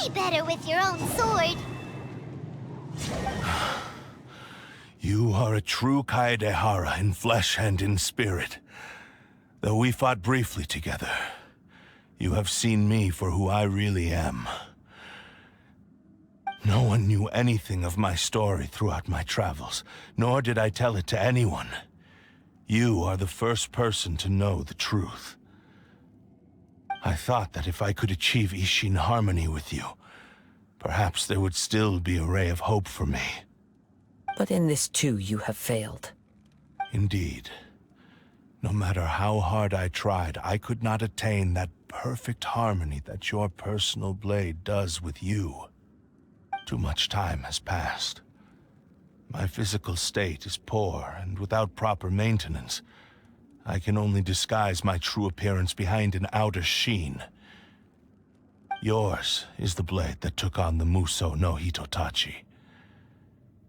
way better with your own sword. You are a true Kaedehara in flesh and in spirit. Though we fought briefly together, you have seen me for who I really am. No one knew anything of my story throughout my travels, nor did I tell it to anyone. You are the first person to know the truth. I thought that if I could achieve Isshin harmony with you, perhaps there would still be a ray of hope for me. But in this too, you have failed. Indeed. No matter how hard I tried, I could not attain that perfect harmony that your personal blade does with you. Too much time has passed. My physical state is poor, and without proper maintenance, I can only disguise my true appearance behind an outer sheen. Yours is the blade that took on the Muso no Hitotachi.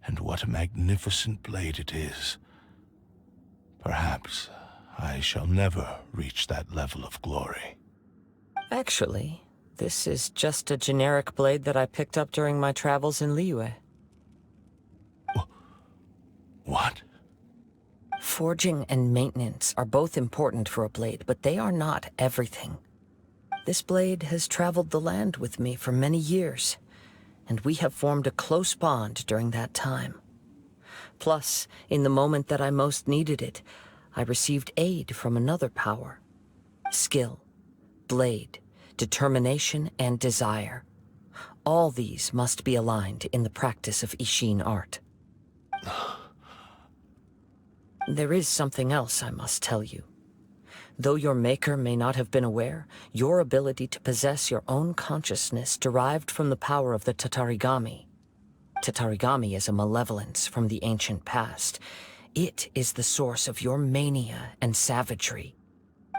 And what a magnificent blade it is. Perhaps I shall never reach that level of glory. Actually, this is just a generic blade that I picked up during my travels in Liyue. What? Forging and maintenance are both important for a blade, but they are not everything. This blade has traveled the land with me for many years, and we have formed a close bond during that time. Plus, in the moment that I most needed it, I received aid from another power. Skill, blade, determination, and desire. All these must be aligned in the practice of Isshin art. There is something else I must tell you. Though your maker may not have been aware, your ability to possess your own consciousness derived from the power of the Tatarigami. Tatarigami is a malevolence from the ancient past. It is the source of your mania and savagery.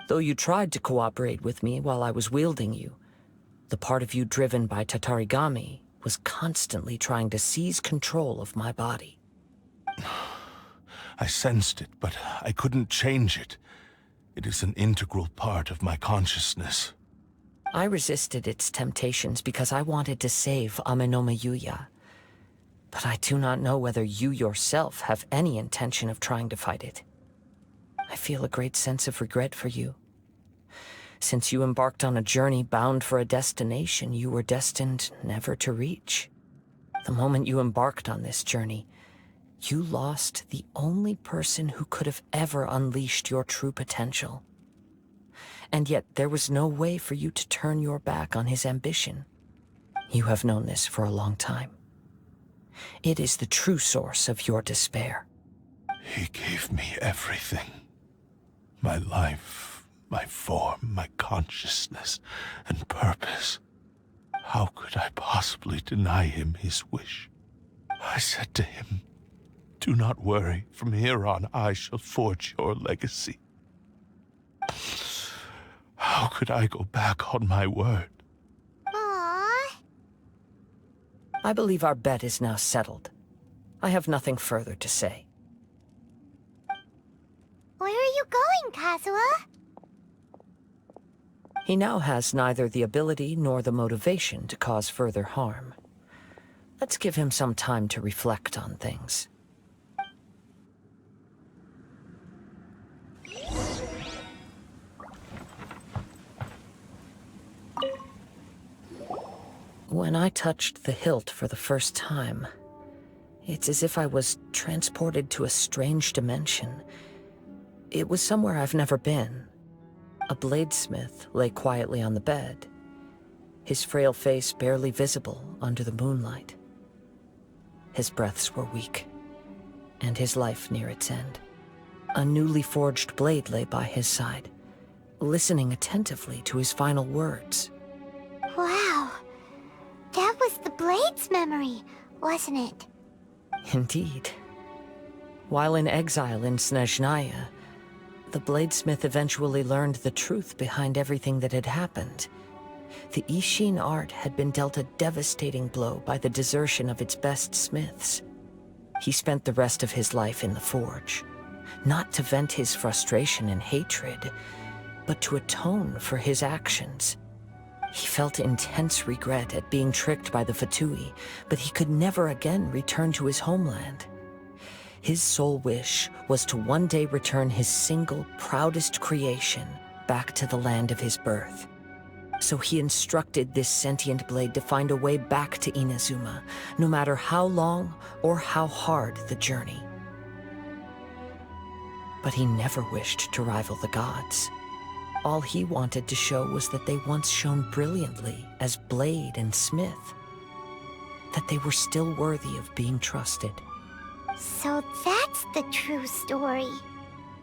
Though you tried to cooperate with me while I was wielding you, the part of you driven by Tatarigami was constantly trying to seize control of my body. I sensed it, but I couldn't change it. It is an integral part of my consciousness. I resisted its temptations because I wanted to save Amenoma Yuya. But I do not know whether you yourself have any intention of trying to fight it. I feel a great sense of regret for you. Since you embarked on a journey bound for a destination you were destined never to reach. The moment you embarked on this journey, you lost the only person who could have ever unleashed your true potential. And yet there was no way for you to turn your back on his ambition. You have known this for a long time. It is the true source of your despair. He gave me everything. My life, my form, my consciousness, and purpose. How could I possibly deny him his wish? I said to him, "Do not worry. From here on, I shall forge your legacy." How could I go back on my word? Aww. I believe our bet is now settled. I have nothing further to say. Where are you going, Kazuha? He now has neither the ability nor the motivation to cause further harm. Let's give him some time to reflect on things. When I touched the hilt for the first time, it's as if I was transported to a strange dimension. It was somewhere I've never been. A bladesmith lay quietly on the bed, his frail face barely visible under the moonlight. His breaths were weak, and his life near its end. A newly forged blade lay by his side, listening attentively to his final words. Wow. That was the Blade's memory, wasn't it? Indeed. While in exile in Snezhnaya, the bladesmith eventually learned the truth behind everything that had happened. The Isshin art had been dealt a devastating blow by the desertion of its best smiths. He spent the rest of his life in the forge, not to vent his frustration and hatred, but to atone for his actions. He felt intense regret at being tricked by the Fatui, but he could never again return to his homeland. His sole wish was to one day return his single, proudest creation back to the land of his birth. So he instructed this sentient blade to find a way back to Inazuma, no matter how long or how hard the journey. But he never wished to rival the gods. All he wanted to show was that they once shone brilliantly as blade and smith, that they were still worthy of being trusted. So that's the true story.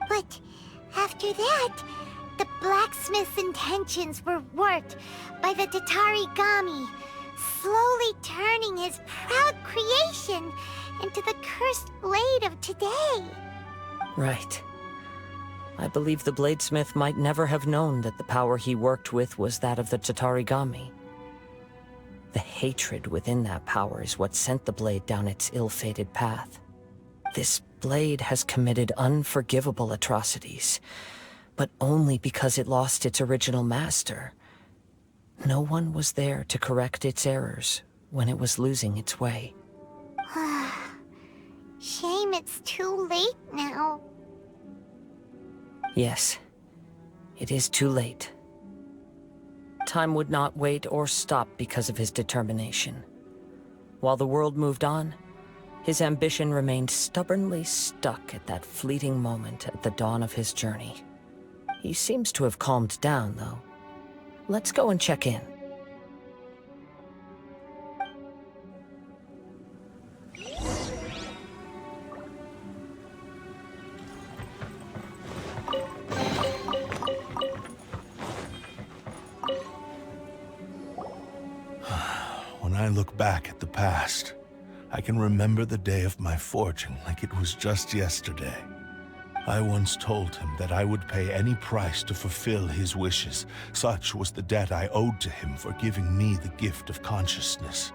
But after that, the blacksmith's intentions were warped by the Tatarigami, slowly turning his proud creation into the cursed blade of today. Right. I believe the bladesmith might never have known that the power he worked with was that of the Tatarigami. The hatred within that power is what sent the blade down its ill-fated path. This blade has committed unforgivable atrocities, but only because it lost its original master. No one was there to correct its errors when it was losing its way. Shame it's too late now. Yes, it is too late. Time would not wait or stop because of his determination. While the world moved on, his ambition remained stubbornly stuck at that fleeting moment at the dawn of his journey. He seems to have calmed down, though. Let's go and check in. When I look back at the past, I can remember the day of my forging like it was just yesterday. I once told him that I would pay any price to fulfill his wishes. Such was the debt I owed to him for giving me the gift of consciousness.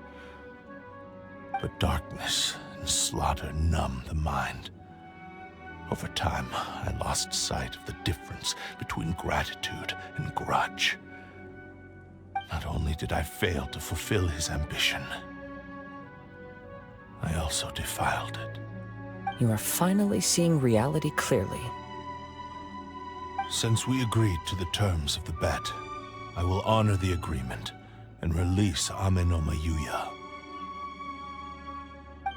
But darkness and slaughter numb the mind. Over time, I lost sight of the difference between gratitude and grudge. Not only did I fail to fulfill his ambition, I also defiled it. You are finally seeing reality clearly. Since we agreed to the terms of the bet, I will honor the agreement and release Amenoma Yuya.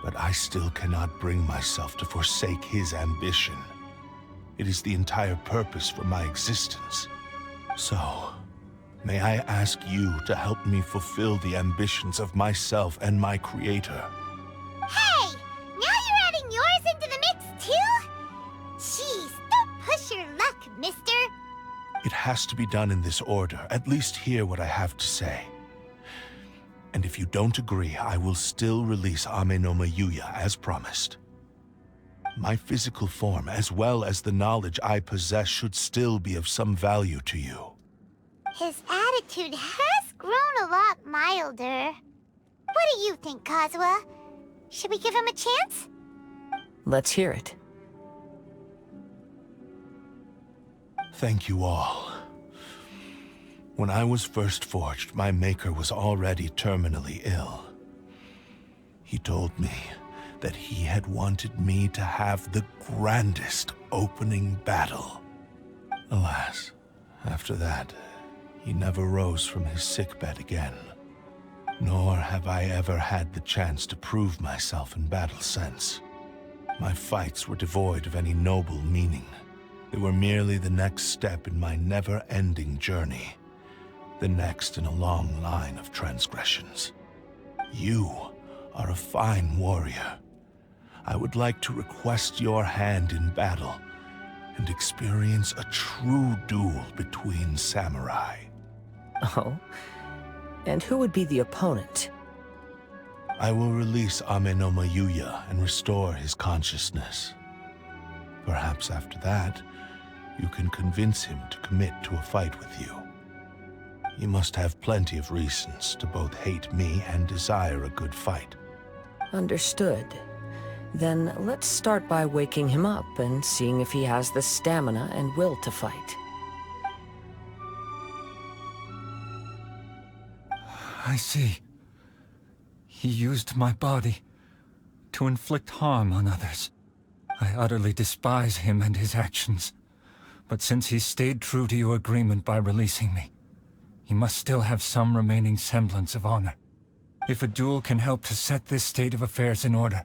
But I still cannot bring myself to forsake his ambition. It is the entire purpose for my existence. So, may I ask you to help me fulfill the ambitions of myself and my creator? Hey! Now you're adding yours into the mix, too? Jeez, don't push your luck, mister. It has to be done in this order. At least hear what I have to say. And if you don't agree, I will still release Amenoma Yuya as promised. My physical form, as well as the knowledge I possess, should still be of some value to you. His attitude has grown a lot milder. What do you think, Kazuha? Should we give him a chance? Let's hear it. Thank you all. When I was first forged, my maker was already terminally ill. He told me that he had wanted me to have the grandest opening battle. Alas, after that, he never rose from his sickbed again. Nor have I ever had the chance to prove myself in battle since. My fights were devoid of any noble meaning. They were merely the next step in my never-ending journey. The next in a long line of transgressions. You are a fine warrior. I would like to request your hand in battle and experience a true duel between samurai. Oh? And who would be the opponent? I will release Amenoma Yuya and restore his consciousness. Perhaps after that, you can convince him to commit to a fight with you. He must have plenty of reasons to both hate me and desire a good fight. Understood. Then let's start by waking him up and seeing if he has the stamina and will to fight. I see. He used my body to inflict harm on others. I utterly despise him and his actions. But since he stayed true to your agreement by releasing me, he must still have some remaining semblance of honor. If a duel can help to set this state of affairs in order,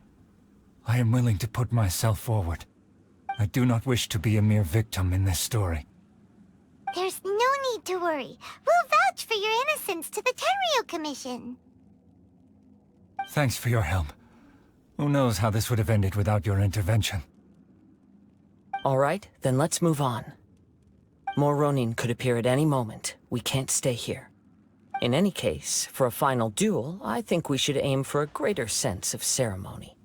I am willing to put myself forward. I do not wish to be a mere victim in this story. There's no need to worry. We'll vouch for your innocence to the Tenryu Commission. Thanks for your help. Who knows how this would have ended without your intervention. All right, then let's move on. More Ronin could appear at any moment. We can't stay here. In any case, for a final duel, I think we should aim for a greater sense of ceremony.